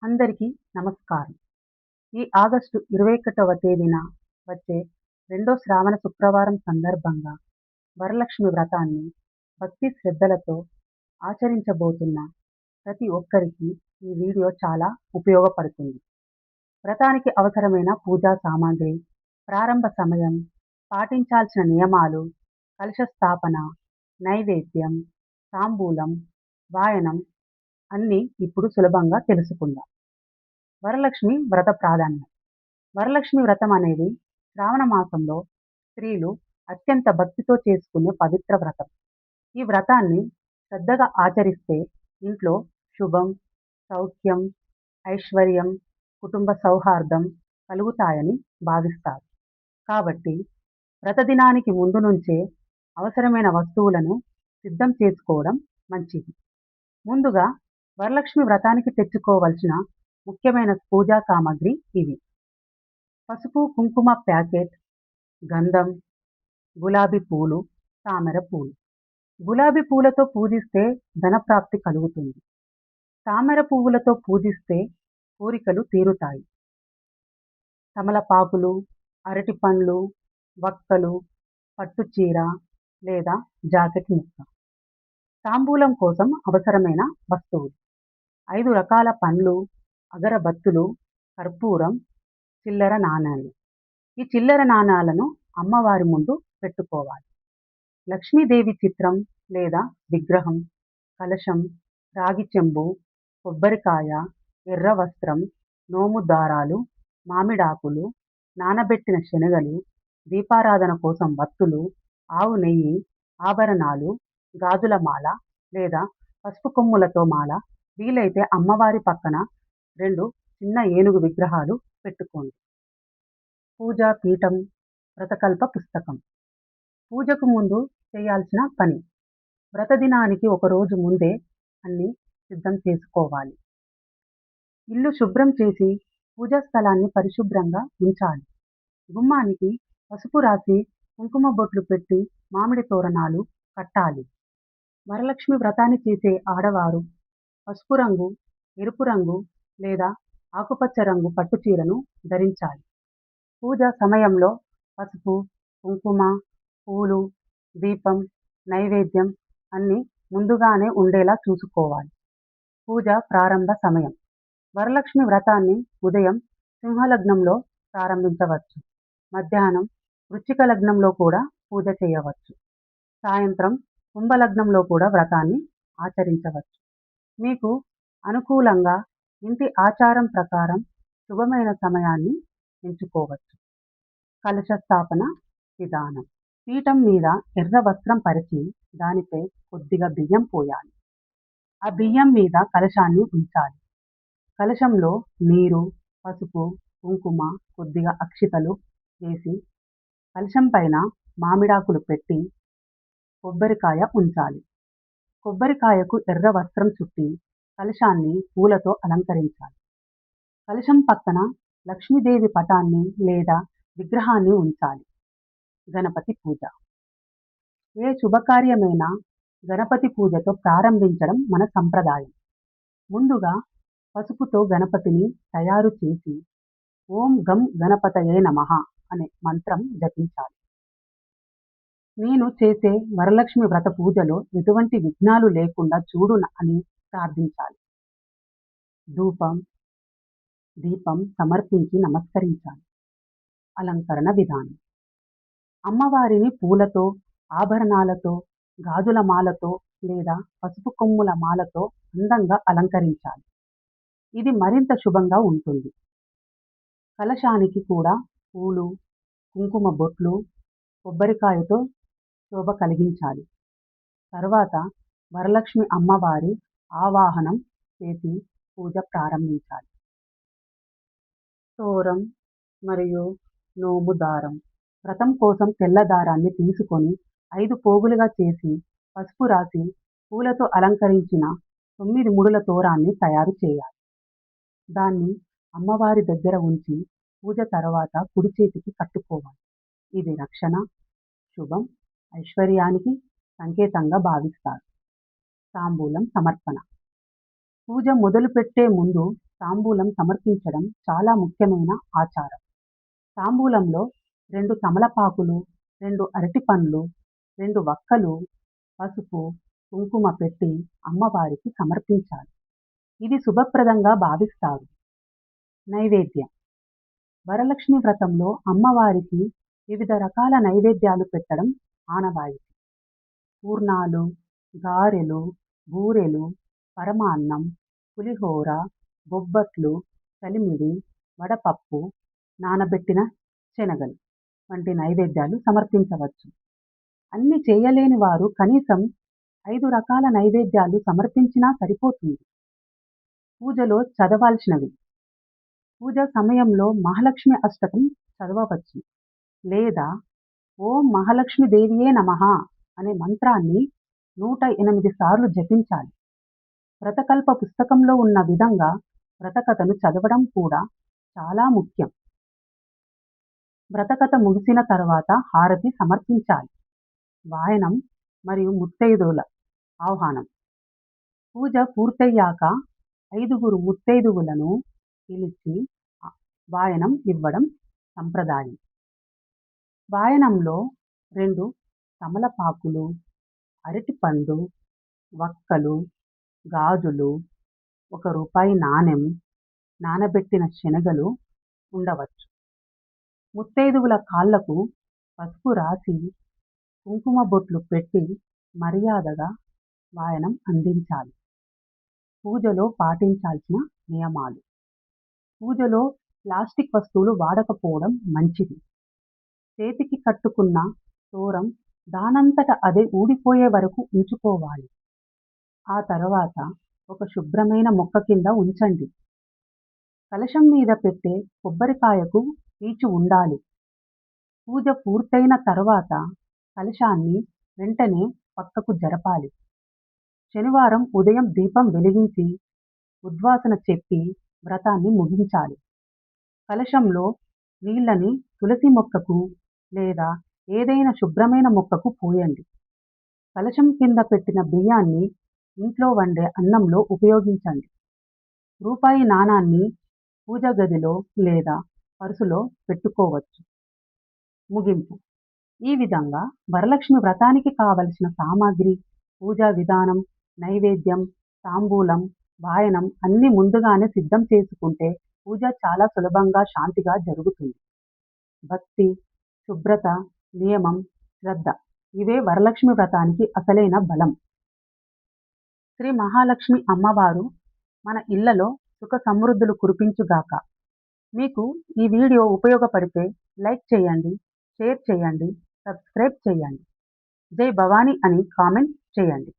అందరికీ నమస్కారం. ఈ ఆగస్టు 21వ తేదీన వచ్చే రెండో శ్రావణ శుక్రవారం సందర్భంగా వరలక్ష్మి వ్రతాన్ని భక్తి శ్రద్ధలతో ఆచరించబోతున్న ప్రతి ఒక్కరికి ఈ వీడియో చాలా ఉపయోగపడుతుంది. వ్రతానికి అవసరమైన పూజా సామాగ్రి, ప్రారంభ సమయం, పాటించాల్సిన నియమాలు, కలశ స్థాపన, నైవేద్యం, తాంబూలం, వాయనం అన్నీ ఇప్పుడు సులభంగా తెలుసుకుందాం. వరలక్ష్మి వ్రత ప్రాధాన్యం. వరలక్ష్మి వ్రతం అనేది శ్రావణ మాసంలో స్త్రీలు అత్యంత భక్తితో చేసుకునే పవిత్ర వ్రతం. ఈ వ్రతాన్ని శ్రద్ధగా ఆచరిస్తే ఇంట్లో శుభం, సౌఖ్యం, ఐశ్వర్యం, కుటుంబ సౌహార్దం కలుగుతాయని భావిస్తారు. కాబట్టి వ్రత దినానికి ముందు నుంచే అవసరమైన వస్తువులను సిద్ధం చేసుకోవడం మంచిది. ముందుగా వరలక్ష్మి వ్రతానికి తెచ్చుకోవలసిన ముఖ్యమైన పూజా సామాగ్రి ఇవి: పసుపు కుంకుమ ప్యాకెట్, గంధం, గులాబీ పూలు, తామర పూలు. గులాబీ పూలతో పూజిస్తే ధనప్రాప్తి కలుగుతుంది. తామర పువ్వులతో పూజిస్తే కోరికలు తీరుతాయి. తమలపాకులు, అరటి పండ్లు, వక్కలు, పట్టుచీర లేదా జాకెట్ ముక్క. తాంబూలం కోసం అవసరమైన వస్తువులు: 5 రకాల పండ్లు, అగరబత్తులు, కర్పూరం, చిల్లర నాణాలు. ఈ చిల్లర నాణాలను అమ్మవారి ముందు పెట్టుకోవాలి. లక్ష్మీదేవి చిత్రం లేదా విగ్రహం, కలశం, రాగి చెంబు, కొబ్బరికాయ, ఎర్ర వస్త్రం, నోము దారాలు, మామిడాకులు, నానబెట్టిన శనగలు, దీపారాధన కోసం వత్తులు, ఆవు నెయ్యి, ఆభరణాలు, గాజుల మాల లేదా పసుపు కొమ్ములతో మాల. వీలైతే అమ్మవారి పక్కన 2 చిన్న ఏనుగు విగ్రహాలు పెట్టుకోండి. పూజా పీఠం, వ్రతకల్ప పుస్తకం. పూజకు ముందు చేయాల్సిన పని: వ్రత దినానికి ఒక రోజు ముందే అన్ని సిద్ధం చేసుకోవాలి. ఇల్లు శుభ్రం చేసి పూజా స్థలాన్ని పరిశుభ్రంగా ఉంచాలి. గుమ్మానికి పసుపు రాసి కుంకుమ బొట్లు పెట్టి మామిడి తోరణాలు కట్టాలి. వరలక్ష్మి వ్రతాన్ని చేసే ఆడవారు పసుపు రంగు, ఎరుపు రంగు లేదా ఆకుపచ్చ రంగు పట్టుచీరను ధరించాలి. పూజ సమయంలో పసుపు, కుంకుమ, పూలు, దీపం, నైవేద్యం అన్నీ ముందుగానే ఉండేలా చూసుకోవాలి. పూజ ప్రారంభ సమయం: వరలక్ష్మి వ్రతాన్ని ఉదయం సింహలగ్నంలో ప్రారంభించవచ్చు. మధ్యాహ్నం వృశ్చిక లగ్నంలో కూడా పూజ చేయవచ్చు. సాయంత్రం కుంభలగ్నంలో కూడా వ్రతాన్ని ఆచరించవచ్చు. మీకు అనుకూలంగా ఇంటి ఆచారం ప్రకారం శుభమైన సమయాన్ని ఎంచుకోవచ్చు. కలశ స్థాపన విధానం: పీఠం మీద ఎర్ర వస్త్రం పరిచి దానిపై కొద్దిగా బియ్యం పోయాలి. ఆ బియ్యం మీద కలశాన్ని ఉంచాలి. కలశంలో నీరు, పసుపు, కుంకుమ, కొద్దిగా అక్షితలు వేసి కలశం పైన మామిడాకులు పెట్టి కొబ్బరికాయ ఉంచాలి. కొబ్బరికాయకు ఎర్ర వస్త్రం చుట్టి కలశాన్ని పూలతో అలంకరించాలి. కలశం పక్కన లక్ష్మీదేవి పటాన్ని లేదా విగ్రహాన్ని ఉంచాలి. గణపతి పూజ: ఏ శుభకార్యమైనా గణపతి పూజతో ప్రారంభించడం మన సంప్రదాయం. ముందుగా పసుపుతో గణపతిని తయారు చేసి ఓం గం గణపతయే నమః అనే మంత్రం జపించాలి. నేను చేసే వరలక్ష్మి వ్రత పూజలో ఎటువంటి విఘ్నాలు లేకుండా చూడు అని ప్రార్థించాలి. ధూపం, దీపం సమర్పించి నమస్కరించాలి. అలంకరణ విధానం: అమ్మవారిని పూలతో, ఆభరణాలతో, గాజుల మాలతో లేదా పసుపు కొమ్ముల మాలతో అందంగా అలంకరించాలి. ఇది మరింత శుభంగా ఉంటుంది. కలశానికి కూడా పూలు, కుంకుమ బొట్లు, కొబ్బరికాయతో శోభ కలిగించాలి. తర్వాత వరలక్ష్మి అమ్మవారి ఆవాహనం చేసి పూజ ప్రారంభించాలి. తోరం మరియు నోము దారం: వ్రతం కోసం తెల్ల దారాన్ని తీసుకొని 5 పోగులుగా చేసి పసుపు రాసి పూలతో అలంకరించిన 9 ముడుల తోరాన్ని తయారు చేయాలి. దాన్ని అమ్మవారి దగ్గర ఉంచి పూజ తర్వాత కుడి చేతికి కట్టుకోవాలి. ఇది రక్షణ, శుభం, ఐశ్వర్యానికి సంకేతంగా భావిస్తారు. తాంబూలం సమర్పణ: పూజ మొదలుపెట్టే ముందు తాంబూలం సమర్పించడం చాలా ముఖ్యమైన ఆచారం. తాంబూలంలో 2 తమలపాకులు, 2 అరటిపండ్లు, 2 వక్కలు, పసుపు, కుంకుమ పెట్టి అమ్మవారికి సమర్పించాలి. ఇది శుభప్రదంగా భావిస్తారు. నైవేద్యం. వరలక్ష్మి వ్రతంలో అమ్మవారికి వివిధ రకాల నైవేద్యాలు పెట్టడం ఆనవాయితీ. పూర్ణాలు, గారెలు, బూరెలు, పరమాన్నం, పులిహోర, బొబ్బట్లు, కలిమిడి, వడపప్పు, నానబెట్టిన శనగలు వంటి నైవేద్యాలు సమర్పించవచ్చు. అన్ని చేయలేని వారు కనీసం 5 రకాల నైవేద్యాలు సమర్పించినా సరిపోతుంది. పూజలో చదవాల్సినవి. పూజ సమయంలో మహాలక్ష్మి అష్టకం చదవవచ్చు లేదా ఓం మహాలక్ష్మి దేవియే నమః అనే మంత్రాన్ని 108 సార్లు జపించాలి. వ్రతకల్ప పుస్తకంలో ఉన్న విధంగా వ్రతకథను చదవడం కూడా చాలా ముఖ్యం. వ్రతకథ ముగిసిన తర్వాత హారతి సమర్పించాలి. వాయనం మరియు ముత్తైదువుల ఆహ్వానం. పూజ పూర్తయ్యాక 5 ముత్తైదువులను పిలిచి వాయనం ఇవ్వడం సంప్రదాయం. వాయనంలో 2 తమలపాకులు, అరటిపండు, వక్కలు, గాజులు, ₹1 నాణెం, నానబెట్టిన శనగలు ఉండవచ్చు. ముత్తైదువుల కాళ్లకు పసుపు రాసి కుంకుమ బొట్లు పెట్టి మర్యాదగా వాయనం అందించాలి. పూజలో పాటించాల్సిన నియమాలు. పూజలో ప్లాస్టిక్ వస్తువులు వాడకపోవడం మంచిది. చేతికి కట్టుకున్న తోరం దానంతట అదే ఊడిపోయే వరకు ఉంచుకోవాలి. ఆ తర్వాత ఒక శుభ్రమైన మొక్క కింద ఉంచండి. కలశం మీద పెట్టే కొబ్బరికాయకు పీచు ఉండాలి. పూజ పూర్తయిన తర్వాత కలశాన్ని వెంటనే పక్కకు జరపాలి. శనివారం ఉదయం దీపం వెలిగించి ఉద్వాసన చెప్పి వ్రతాన్ని ముగించాలి. కలశంలో నీళ్ళని తులసి మొక్కకు లేదా ఏదైనా శుభ్రమైన మొక్కకు పోయండి. కలశం కింద పెట్టిన బియ్యాన్ని ఇంట్లో వండే అన్నంలో ఉపయోగించండి. ₹1 నాణాన్ని పూజ గదిలో లేదా పర్సులో పెట్టుకోవచ్చు. ముగింపు. ఈ విధంగా వరలక్ష్మి వ్రతానికి కావలసిన సామాగ్రి, పూజా విధానం, నైవేద్యం, తాంబూలం, వాయనం అన్నీ ముందుగానే సిద్ధం చేసుకుంటే పూజ చాలా సులభంగా, శాంతిగా జరుగుతుంది. భక్తి, శుభ్రత, నియమం, శ్రద్ధ ఇవే వరలక్ష్మి వ్రతానికి అసలైన బలం. శ్రీ మహాలక్ష్మి అమ్మవారు మన ఇళ్లలో సుఖ సమృద్ధులు కురిపించుగాక. మీకు ఈ వీడియో ఉపయోగపడితే లైక్ చేయండి, షేర్ చేయండి, సబ్స్క్రైబ్ చేయండి. జై భవానీ అని కామెంట్ చేయండి.